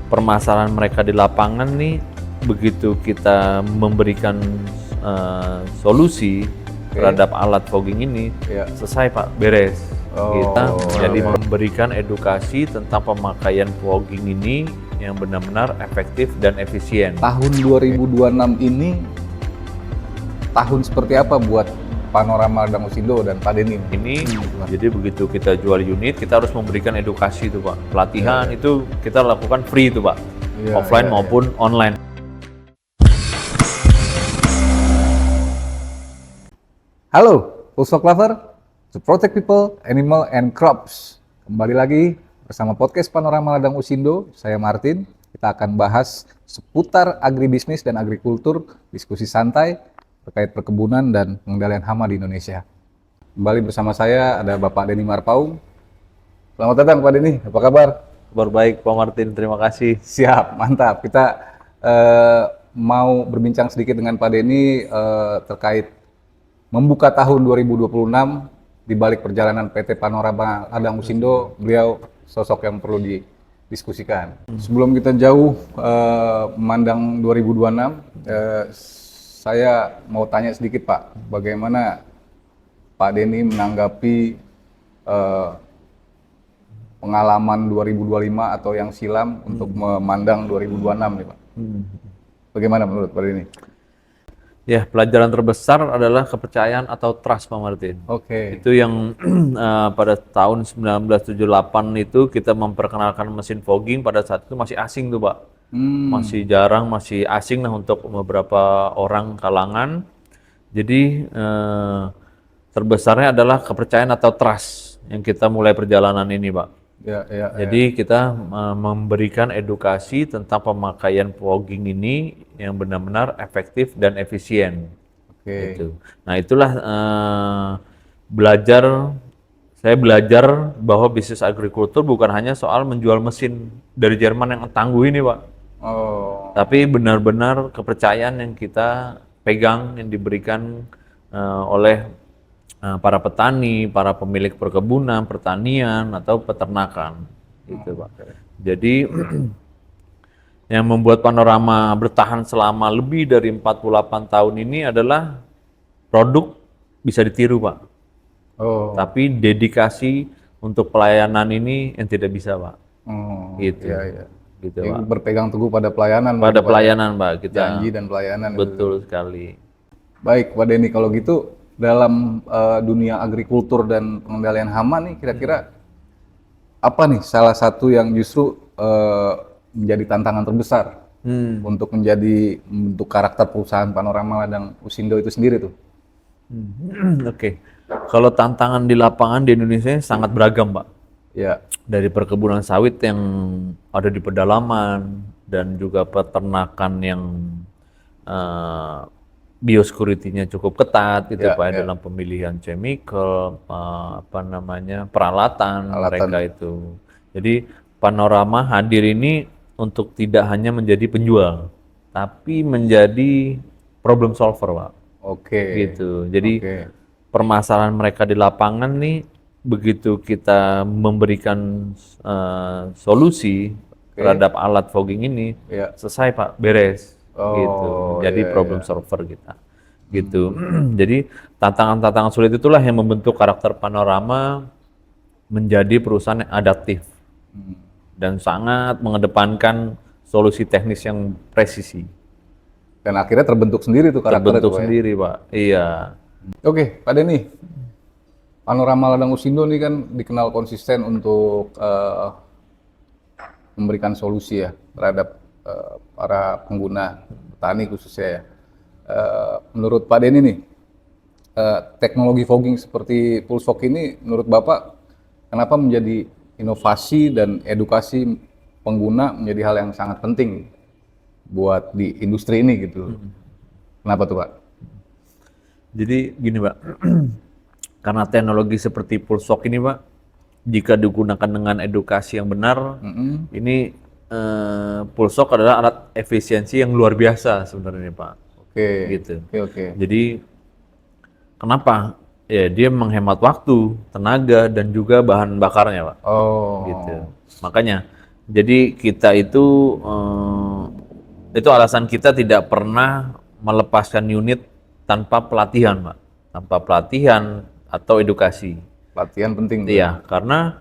permasalahan mereka di lapangan nih, begitu kita memberikan solusi terhadap alat fogging ini, selesai Pak, beres. Kita jadi memberikan edukasi tentang pemakaian fogging ini yang benar-benar efektif dan efisien. Tahun 2026 ini tahun seperti apa buat Panorama Ladang Usindo dan Pak Denny? Jadi begitu kita jual unit, kita harus memberikan edukasi itu Pak. Pelatihan itu kita lakukan free itu Pak, offline maupun online. Halo, Pulsok Lover, to protect people, animal, and crops. Kembali lagi bersama podcast Panorama Ladang Usindo, saya Martin. Kita akan bahas seputar agribisnis dan agrikultur, diskusi santai terkait perkebunan dan pengendalian hama di Indonesia. Kembali bersama saya ada Bapak Denny Marpaung. Selamat datang Pak Denny, apa kabar? Kabar baik Pak Martin, terima kasih. Siap, mantap. Kita mau berbincang sedikit dengan Pak Denny terkait membuka tahun 2026 di balik perjalanan PT Panorama Ladang Usindo. Beliau sosok yang perlu didiskusikan. Sebelum kita jauh memandang 2026, saya mau tanya sedikit Pak, bagaimana Pak Denny menanggapi pengalaman 2025 atau yang silam untuk memandang 2026 nih Pak? Bagaimana menurut Pak Denny? Ya, pelajaran terbesar adalah kepercayaan atau trust Pak Martin. Itu yang pada tahun 1978 itu kita memperkenalkan mesin fogging, pada saat itu masih asing tuh Pak. Masih jarang, masih asing lah untuk beberapa orang kalangan. Jadi terbesarnya adalah kepercayaan atau trust yang kita mulai perjalanan ini Pak. Jadi kita memberikan edukasi tentang pemakaian fogging ini yang benar-benar efektif dan efisien. Gitu. Nah itulah saya belajar bahwa bisnis agrikultur bukan hanya soal menjual mesin dari Jerman yang tangguh ini Pak. Tapi benar-benar kepercayaan yang kita pegang, yang diberikan oleh para petani, para pemilik perkebunan, pertanian, atau peternakan, gitu Pak. Jadi yang membuat Panorama bertahan selama lebih dari 48 tahun ini adalah produk bisa ditiru Pak. Tapi dedikasi untuk pelayanan ini yang tidak bisa Pak. Gitu. Gitu Pak. Berpegang teguh pada pelayanan. Pada pelayanan Pak. Kita janji dan pelayanan. Betul sekali. Baik Pak Denny, kalau gitu dalam dunia agrikultur dan pengendalian hama nih, kira-kira apa nih salah satu yang justru menjadi tantangan terbesar untuk membentuk karakter perusahaan Panorama Ladang Usindo itu sendiri tuh? Kalau tantangan di lapangan di Indonesia sangat beragam Pak. Dari perkebunan sawit yang ada di pedalaman dan juga peternakan yang biosecurity-nya cukup ketat gitu Pak dalam pemilihan chemical, peralatan mereka itu. Jadi Panorama hadir ini untuk tidak hanya menjadi penjual, tapi menjadi problem solver Pak. Gitu. Jadi permasalahan mereka di lapangan nih, begitu kita memberikan solusi terhadap alat fogging ini, selesai Pak, beres. Gitu. Jadi problem solver kita. Gitu. Jadi tantangan-tantangan sulit itulah yang membentuk karakter Panorama menjadi perusahaan yang adaptif dan sangat mengedepankan solusi teknis yang presisi. Dan akhirnya terbentuk sendiri tuh karakter. Terbentuk sendiri Pak. Iya. Oke, Pak Denny, Panorama Ladang Usindo ini kan dikenal konsisten untuk memberikan solusi ya terhadap para pengguna, petani khususnya ya. Menurut Pak Denny nih, teknologi fogging seperti PulseFog ini menurut Bapak kenapa menjadi inovasi dan edukasi pengguna menjadi hal yang sangat penting buat di industri ini gitu? Kenapa tuh Pak? Jadi gini Pak, karena teknologi seperti PulseFog ini Pak, jika digunakan dengan edukasi yang benar, ini PulseFog adalah alat efisiensi yang luar biasa sebenarnya Pak. Gitu. Jadi kenapa? Ya dia menghemat waktu, tenaga, dan juga bahan bakarnya Pak. Gitu. Makanya Jadi kita itu alasan kita tidak pernah melepaskan unit tanpa pelatihan, Pak. Tanpa pelatihan atau edukasi. Latihan penting. Iya, karena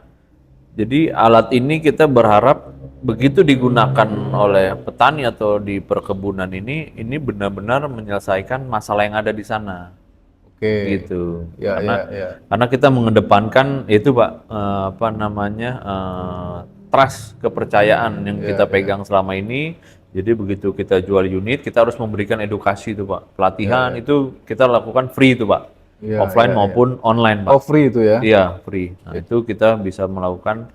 jadi alat ini kita berharap begitu digunakan oleh petani atau di perkebunan ini benar-benar menyelesaikan masalah yang ada di sana. Oke. Gitu. Ya, Karena kita mengedepankan itu, Pak, trust, kepercayaan yang kita pegang selama ini. Jadi begitu kita jual unit, kita harus memberikan edukasi itu, Pak. Pelatihan itu kita lakukan free itu, Pak. Offline maupun online, Pak. Oh, free itu ya? Iya, free. Nah, itu kita bisa melakukan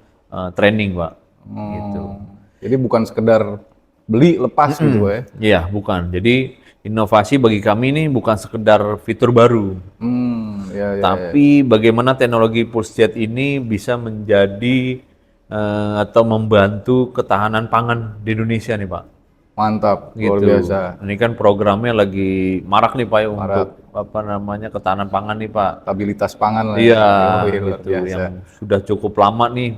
training, Pak. Gitu. Jadi bukan sekedar beli lepas gitu ya? Iya, bukan. Jadi inovasi bagi kami ini bukan sekedar fitur baru. Tapi bagaimana teknologi PulseJet ini bisa menjadi atau membantu ketahanan pangan di Indonesia nih, Pak. Mantap, Gitu. luar biasa. Ini kan programnya lagi marak nih, Pak, ya, untuk ketahanan pangan nih, Pak. Stabilitas pangan lah. Iya, luar gitu. biasa. Yang sudah cukup lama nih.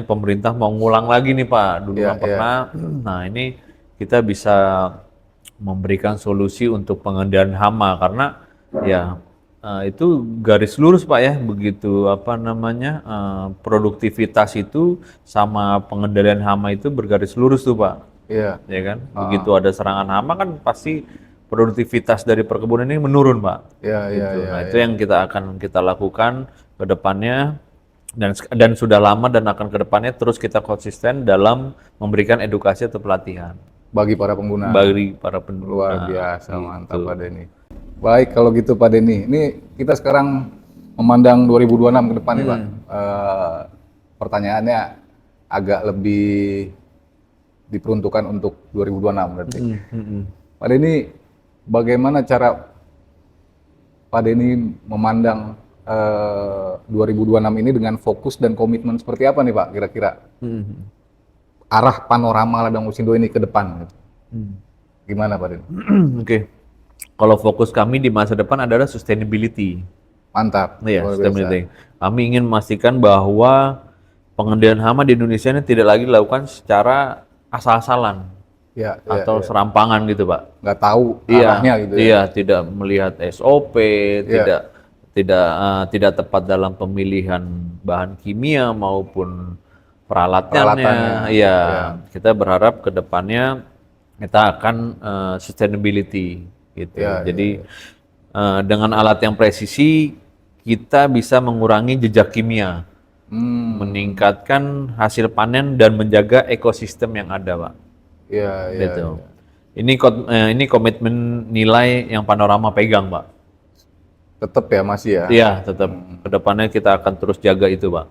Pemerintah mau ngulang lagi nih, Pak. Dulu kan pernah. Nah, ini kita bisa memberikan solusi untuk pengendalian hama karena ya itu garis lurus, Pak, ya. Begitu produktivitas itu sama pengendalian hama itu bergaris lurus tuh, Pak. Iya. Ya kan? Begitu ada serangan hama kan pasti produktivitas dari perkebunan ini menurun, Pak. Iya, Gitu. Nah, itu yang kita lakukan ke depannya dan sudah lama dan akan ke depannya terus kita konsisten dalam memberikan edukasi atau pelatihan Bagi para pengguna. bagi para pengguna. Luar biasa, mantap Pak Denny. Baik, kalau gitu Pak Denny, ini kita sekarang memandang 2026 ke depan nih Pak. Pertanyaannya agak lebih diperuntukkan untuk 2026 berarti. Pak Denny, bagaimana cara Pak Denny memandang 2026 ini dengan fokus dan komitmen seperti apa nih Pak kira-kira? Arah panorama ladang Usindo ini ke depan. Gimana Pak Denny? Oke. Kalau fokus kami di masa depan adalah sustainability. Mantap. Iya, sustainability. Kami ingin memastikan bahwa pengendalian hama di Indonesia ini tidak lagi dilakukan secara asal-asalan atau serampangan gitu, Pak. Nggak tahu arahnya gitu ya. Iya, tidak melihat SOP, tidak tepat dalam pemilihan bahan kimia maupun peralatannya. Iya, kita berharap ke depannya kita akan sustainability gitu. Jadi dengan alat yang presisi kita bisa mengurangi jejak kimia, meningkatkan hasil panen dan menjaga ekosistem yang ada, Pak. Iya, Gitu. Ini komitmen nilai yang Panorama pegang, Pak. Tetap ya masih ya. Iya, tetap. Kedepannya kita akan terus jaga itu, Pak.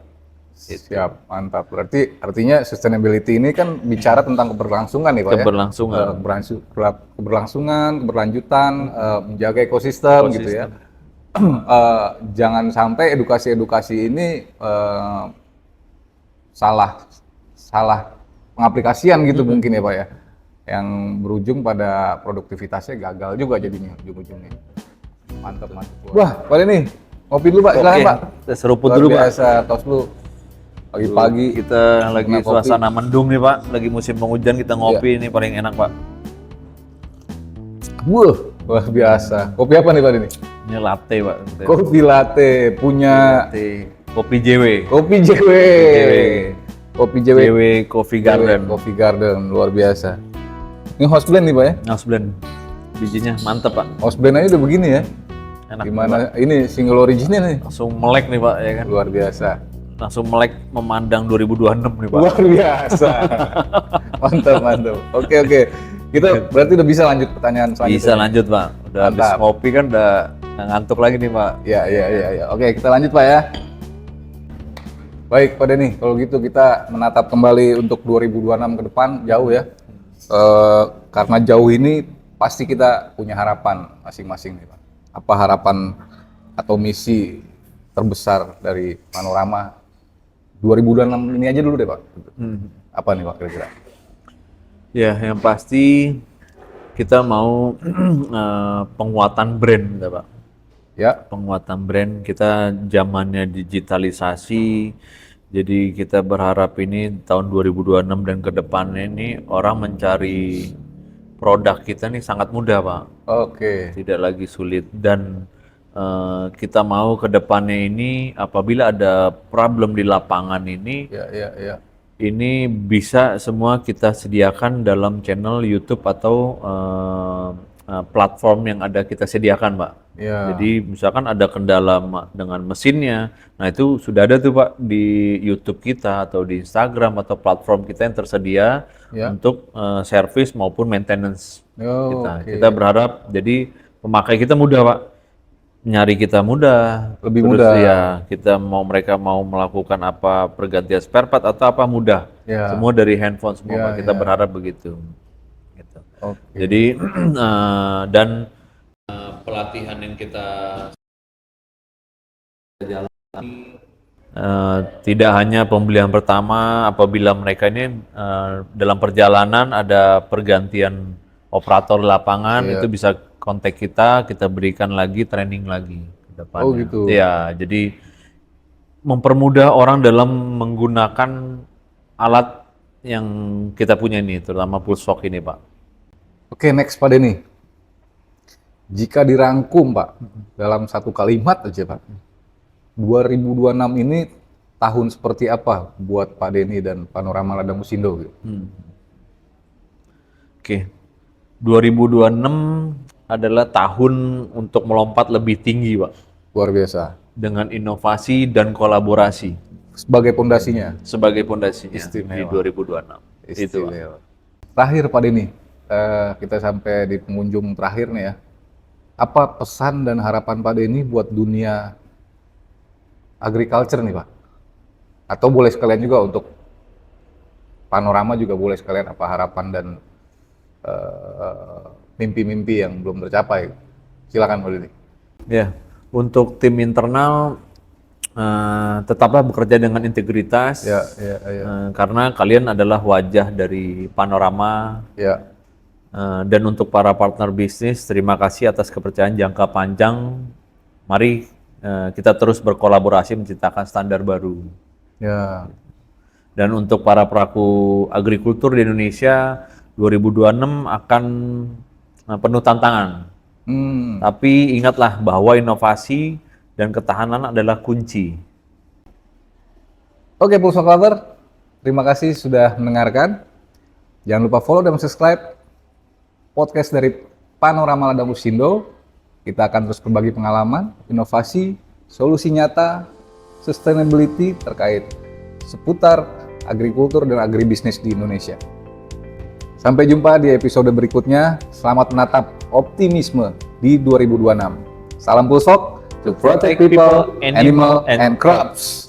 Siap, mantap. Berarti artinya sustainability ini kan bicara tentang keberlangsungan nih Pak Keberlangsungan. ya? Keberlangsungan, keberlanjutan, menjaga ekosistem gitu ya. Jangan sampai edukasi-edukasi ini salah pengaplikasian gitu mungkin ya Pak ya. Yang berujung pada produktivitasnya gagal juga jadinya ujung-ujungnya. Mantap. Wah, Pak Denny, ngopi dulu Pak, silakan Pak. Kita seruput dulu, Pak. Biasa, tos dulu. Pagi-pagi kita lagi suasana mendung nih, Pak. Lagi musim penghujan kita ngopi ini paling enak, Pak. Wah biasa. Kopi apa nih Pak Denny? Ini latte, Pak. Kopi latte punya Kopi JW. Kopi JW. Kopi JW. JW Coffee Garden. Coffee Garden luar biasa. Ini house blend nih Pak ya? House blend. Bijinya mantep, Pak. House blend aja udah begini ya? Enak. Gimana? Ini single originnya nih? Langsung melek nih, Pak, ya kan? Luar biasa. Langsung melek memandang 2026 nih, Pak. Luar biasa. Mantap. Oke. Kita berarti udah bisa lanjut pertanyaan selanjutnya. Bisa lanjut, Pak. Udah habis ngopi kan udah ngantuk lagi nih, Pak. Iya. Oke, kita lanjut Pak ya. Baik Pak Denny, kalau gitu kita menatap kembali untuk 2026 ke depan jauh ya. Karena jauh ini pasti kita punya harapan masing-masing nih Pak. Apa harapan atau misi terbesar dari Panorama 2026 ini aja dulu deh Pak. Apa nih Pak kira-kira? Ya, yang pasti kita mau penguatan brand, ya, Pak. Ya, penguatan brand. Kita zamannya digitalisasi, Jadi kita berharap ini tahun 2026 dan ke depannya ini orang mencari produk kita nih sangat mudah, Pak. Oke. Tidak lagi sulit, dan kita mau ke depannya ini apabila ada problem di lapangan ini, Ya. ini bisa semua kita sediakan dalam channel YouTube atau platform yang ada kita sediakan, Pak. Ya. Jadi misalkan ada kendala dengan mesinnya, nah itu sudah ada tuh Pak di YouTube kita atau di Instagram atau platform kita yang tersedia untuk service maupun maintenance kita. Kita berharap jadi pemakai kita mudah, Pak. Nyari kita mudah, lebih terus mudah. Ya, mereka mau melakukan apa pergantian spare part atau apa mudah. Semua dari handphone semua, Pak. Kita berharap begitu. Gitu. Jadi dan pelatihan yang kita jalani tidak hanya pembelian pertama, apabila mereka ini dalam perjalanan ada pergantian operator lapangan, itu bisa kontak kita berikan lagi training lagi ke depannya. Oh gitu. Ya, jadi mempermudah orang dalam menggunakan alat yang kita punya ini, terutama Pulsvox ini, Pak. Oke, next Pak Denny. Jika dirangkum, Pak, dalam satu kalimat aja, Pak, 2026 ini tahun seperti apa buat Pak Denny dan Panorama Ladang Musindo? Gitu? Oke, 2026 adalah tahun untuk melompat lebih tinggi, Pak. Luar biasa. Dengan inovasi dan kolaborasi. Sebagai pondasinya? Sebagai pondasinya Istimewa. Di 2026. Itu, Pak. Terakhir Pak Denny, kita sampai di pengunjung terakhir nih ya. Apa pesan dan harapan Pak Denny buat dunia agriculture nih Pak? Atau boleh sekalian juga untuk Panorama juga boleh sekalian apa harapan dan mimpi-mimpi yang belum tercapai. Silakan Pak Denny. Ya, untuk tim internal tetaplah bekerja dengan integritas. Karena kalian adalah wajah dari Panorama. Dan untuk para partner bisnis, terima kasih atas kepercayaan jangka panjang. Mari kita terus berkolaborasi menciptakan standar baru. Dan untuk para pelaku agrikultur di Indonesia, 2026 akan penuh tantangan. Tapi ingatlah bahwa inovasi dan ketahanan adalah kunci. Oke, Pulsvox Lover, terima kasih sudah mendengarkan. Jangan lupa follow dan subscribe podcast dari Panorama Ladang Musindo. Kita akan terus berbagi pengalaman, inovasi, solusi nyata, sustainability terkait seputar agrikultur dan agribisnis di Indonesia. Sampai jumpa di episode berikutnya. Selamat menatap optimisme di 2026. Salam Pulsvox to protect people, animal, and crops.